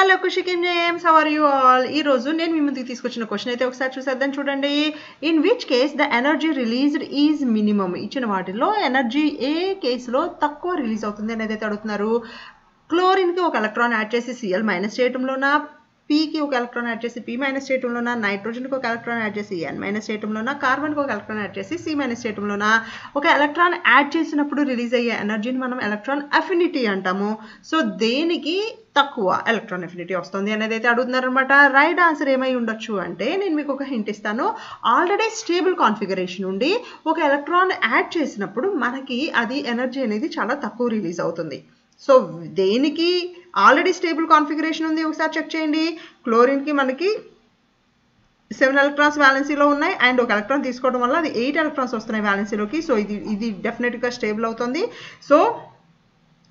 Hello కుషికిన్ James, how are you all? ఈ రోజు నేను మీ ముందుకు తీసుకొచ్చిన క్వశ్చన్ అయితే ఒకసారి చూసేద్దాం. చూడండి, in which case the energy released is minimum. ఇచ్చిన వాటిలో ఎనర్జీ ఏ కేసులో తక్కువ రిలీజ్ అవుతుంది అనేది అయితే అడుగుతున్నారు. క్లోరిన్కి ఒక ఎలక్ట్రాన్ యాడ్ చేసి Cl మైనస్ చేయటంలోన, పీకి ఒక ఎలక్ట్రాన్ యాడ్ చేసి P మైనస్ చేయటంలోన, నైట్రోజన్కి ఒక ఎలక్ట్రాన్ యాడ్ చేసి N మైనస్ చేయటంలోన, కార్బన్కి ఒక ఎలక్ట్రాన్ యాడ్ చేసి C మైనస్ చేయటంలోన. ఒక ఎలక్ట్రాన్ యాడ్ చేసినప్పుడు రిలీజ్ అయ్యే ఎనర్జీని మనం ఎలక్ట్రాన్ అఫినిటీ అంటాము. సో దేనికి తక్కువ ఎలక్ట్రాన్ అఫినిటీ వస్తుంది అనేది అయితే అడుగుతున్నారు అనమాట. రైట్ ఆన్సర్ ఏమై ఉండొచ్చు అంటే, నేను మీకు ఒక హింట్ ఇస్తాను. ఆల్రెడీ స్టేబుల్ కాన్ఫిగరేషన్ ఉండి ఒక ఎలక్ట్రాన్ యాడ్ చేసినప్పుడు మనకి అది ఎనర్జీ అనేది చాలా తక్కువ రిలీజ్ అవుతుంది. సో దేనికి ఆల్రెడీ స్టేబుల్ కాన్ఫిగరేషన్ ఉంది ఒకసారి చెక్ చేయండి. క్లోరిన్కి మనకి 7 ఎలక్ట్రాన్స్ వ్యాలెన్సీలో ఉన్నాయి అండ్ ఒక ఎలక్ట్రాన్ తీసుకోవడం వల్ల అది 8 ఎలక్ట్రాన్స్ వస్తున్నాయి వ్యాలెన్సీలోకి. సో ఇది డెఫినెట్గా స్టేబుల్ అవుతుంది. సో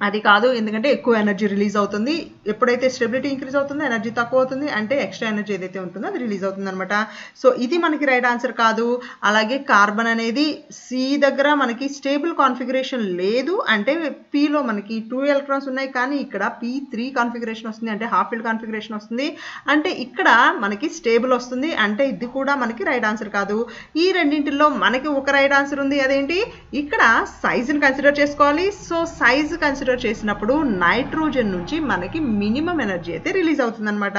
అది కాదు, ఎందుకంటే ఎక్కువ ఎనర్జీ రిలీజ్ అవుతుంది. ఎప్పుడైతే స్టెబిలిటీ ఇంక్రీజ్ అవుతుందో ఎనర్జీ తక్కువ అవుతుంది, అంటే ఎక్స్ట్రా ఎనర్జీ ఏదైతే ఉంటుందో అది రిలీజ్ అవుతుంది అనమాట. సో ఇది మనకి రైట్ ఆన్సర్ కాదు. అలాగే కార్బన్ అనేది సి దగ్గర మనకి స్టేబుల్ కాన్ఫిగరేషన్ లేదు, అంటే పిలో మనకి 2 ఎలక్ట్రాన్స్ ఉన్నాయి కానీ ఇక్కడ P3 కాన్ఫిగరేషన్ వస్తుంది, అంటే హాఫ్ ఫిల్డ్ కాన్ఫిగరేషన్ వస్తుంది, అంటే ఇక్కడ మనకి స్టేబుల్ వస్తుంది, అంటే ఇది కూడా మనకి రైట్ ఆన్సర్ కాదు. ఈ రెండింటిలో మనకి ఒక రైట్ ఆన్సర్ ఉంది, అదేంటి? ఇక్కడ సైజుని కన్సిడర్ చేసుకోవాలి. సో సైజ్ కన్సిడర్ చేసినప్పుడు నైట్రోజన్ నుంచి మనకి మినిమం ఎనర్జీ అయితే రిలీజ్ అవుతుంది అనమాట.